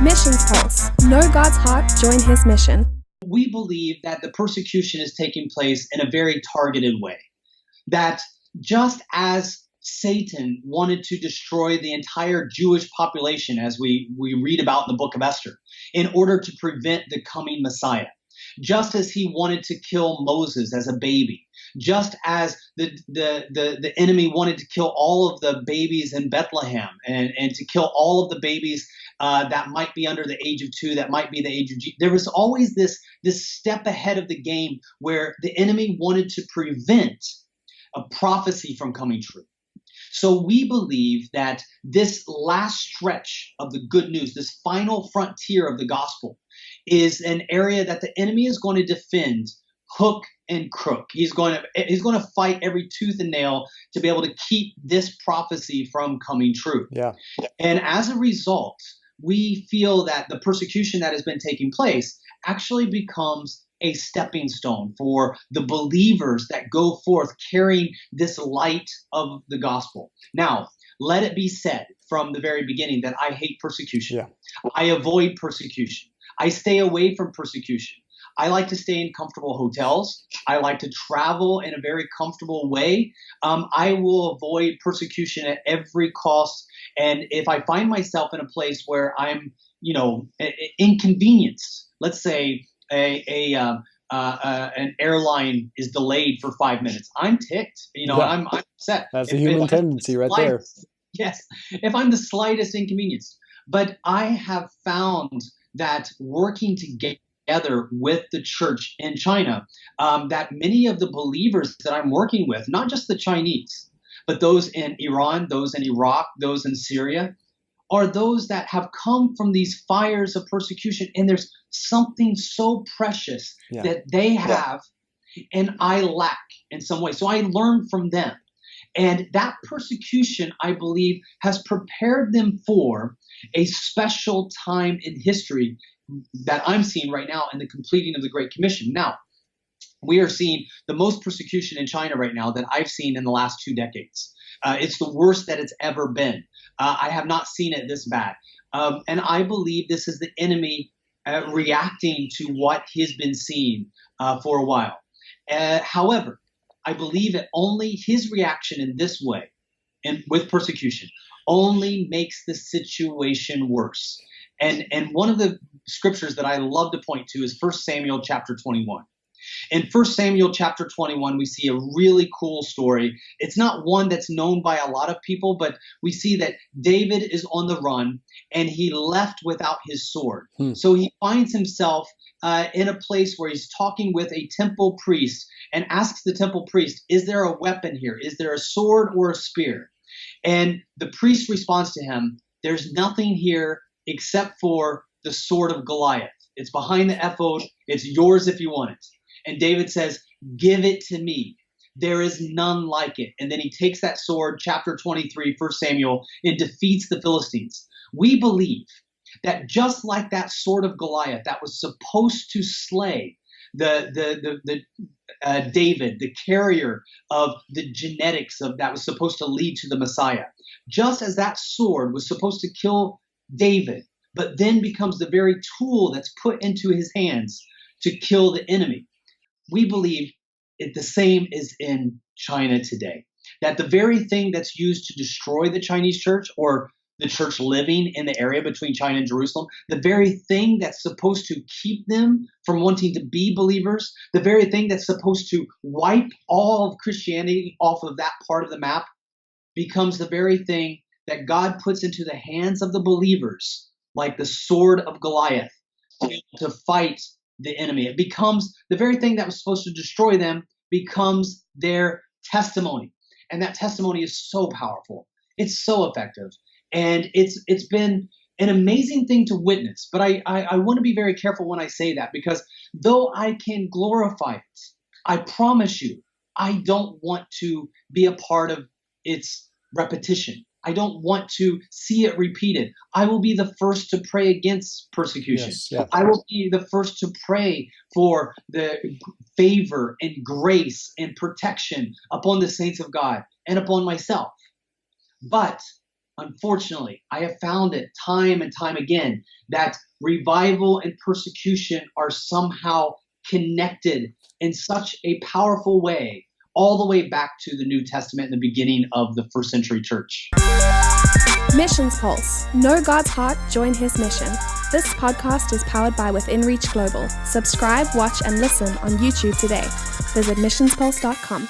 Missions Pulse. Know God's heart, join his mission. We believe that the persecution is taking place in a very targeted way. That just as Satan wanted to destroy the entire Jewish population, as we read about in the book of Esther, in order to prevent the coming Messiah, just as he wanted to kill Moses as a baby, just as the enemy wanted to kill all of the babies in Bethlehem and to kill all of the babies that might be under the age of 2, that might be the age of G. There was always this step ahead of the game where the enemy wanted to prevent a prophecy from coming true. So we believe that this last stretch of the good news, this final frontier of the gospel, is an area that the enemy is going to defend hook and crook. He's going to fight every tooth and nail to be able to keep this prophecy from coming true. Yeah. And as a result, we feel that the persecution that has been taking place actually becomes a stepping stone for the believers that go forth carrying this light of the gospel. Now, let it be said from the very beginning that I hate persecution. Yeah. I avoid persecution. I stay away from persecution. I like to stay in comfortable hotels. I like to travel in a very comfortable way. I will avoid persecution at every cost. And if I find myself in a place where I'm, inconvenienced, let's say an airline is delayed for 5 minutes, I'm ticked. I'm upset. That's a human tendency right there. Yes, if I'm the slightest inconvenience. But I have found that working together with the church in China, that many of the believers that I'm working with, not just the Chinese, but those in Iran, those in Iraq, those in Syria, are those that have come from these fires of persecution. And there's something so precious that they have and I lack in some way. So I learn from them. And that persecution, I believe, has prepared them for a special time in history that I'm seeing right now in the completing of the Great Commission. Now, we are seeing the most persecution in China right now that I've seen in the last 2 decades. It's the worst that it's ever been. I have not seen it this bad. And I believe this is the enemy reacting to what he's been seeing for a while. However, I believe that only his reaction in this way, and with persecution, only makes the situation worse. And one of the scriptures that I love to point to is 1 Samuel chapter 21. In 1 Samuel chapter 21, we see a really cool story. It's not one that's known by a lot of people, but we see that David is on the run and he left without his sword. So he finds himself in a place where he's talking with a temple priest and asks the temple priest, is there a weapon here? Is there a sword or a spear? And the priest responds to him, there's nothing here except for the sword of Goliath. It's behind the ephod. It's yours if you want it. And David says, give it to me. There is none like it. And then he takes that sword, chapter 23, 1 Samuel, and defeats the Philistines. We believe that just like that sword of Goliath that was supposed to slay David, the carrier of the genetics of that was supposed to lead to the Messiah, just as that sword was supposed to kill David, but then becomes the very tool that's put into his hands to kill the enemy. We believe the same is in China today, that the very thing that's used to destroy the Chinese church or the church living in the area between China and Jerusalem, the very thing that's supposed to keep them from wanting to be believers, the very thing that's supposed to wipe all of Christianity off of that part of the map, becomes the very thing that God puts into the hands of the believers, like the sword of Goliath, to fight the enemy. It becomes the very thing that was supposed to destroy them, becomes their testimony. And that testimony is so powerful. It's so effective. And it's been an amazing thing to witness. But I want to be very careful when I say that, because though I can glorify it, I promise you, I don't want to be a part of its repetition. I don't want to see it repeated. I will be the first to pray against persecution. Yes, yeah. I will be the first to pray for the favor and grace and protection upon the saints of God and upon myself. But unfortunately, I have found it time and time again that revival and persecution are somehow connected in such a powerful way, all the way back to the New Testament and the beginning of the first century church. Missions Pulse. Know God's heart, join His mission. This podcast is powered by Within Reach Global. Subscribe, watch, and listen on YouTube today. Visit missionspulse.com.